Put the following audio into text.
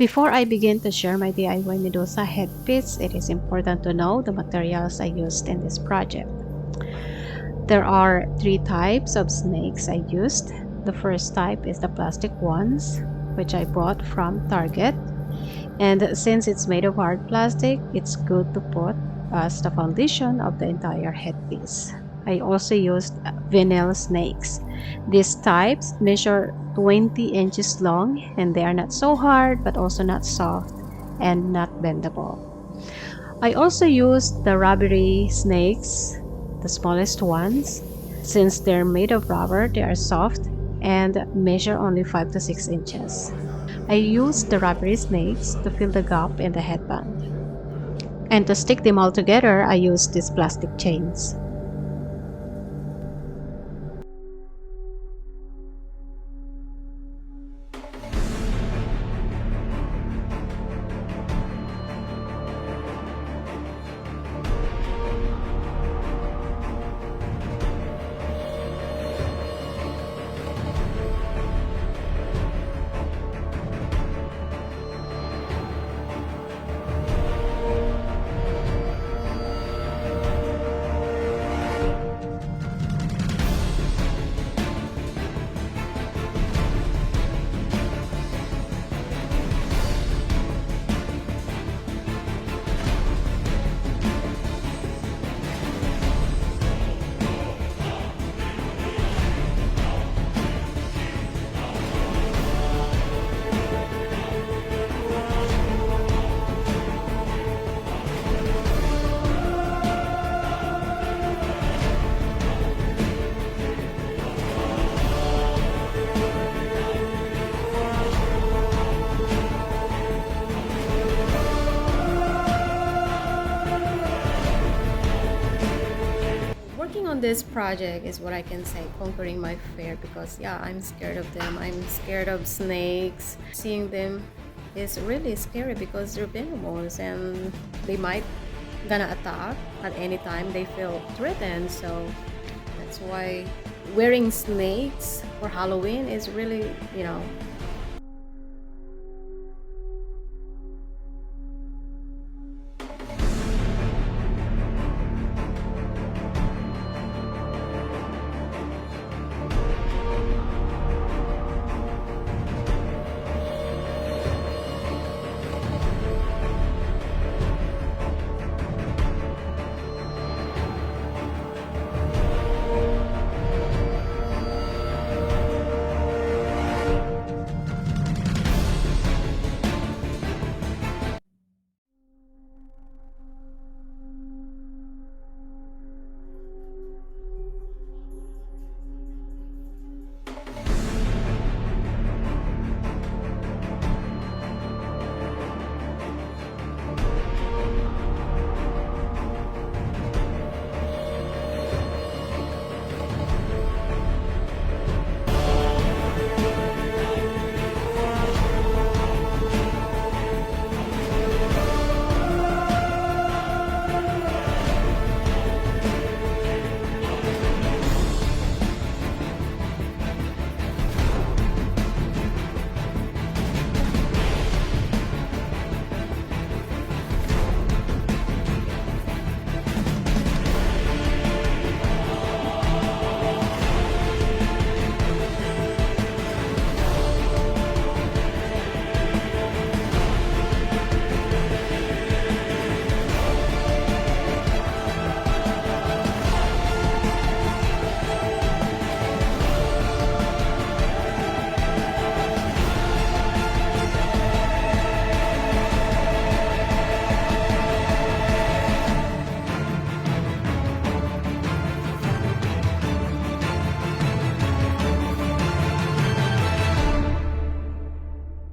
Before I begin to share my DIY Medusa headpiece, it is important to know the materials I used in this project. There are three types of snakes I used. The first type is the plastic ones, which I bought from Target. And since it's made of hard plastic, it's good to put as the foundation of the entire headpiece. I also used vinyl snakes. These types measure 20 inches long and they are not so hard but also not soft and not bendable. I also used the rubbery snakes, the smallest ones. Since they're made of rubber, they are soft and measure only 5 to 6 inches. I used the rubbery snakes to fill the gap in the headband. And to stick them all together, I used these plastic chains. Working on this project is what I can say, conquering my fear, because yeah, I'm scared of them. I'm scared of snakes. Seeing them is really scary because they're venomous and they might gonna attack at any time they feel threatened. So that's why wearing snakes for Halloween is really,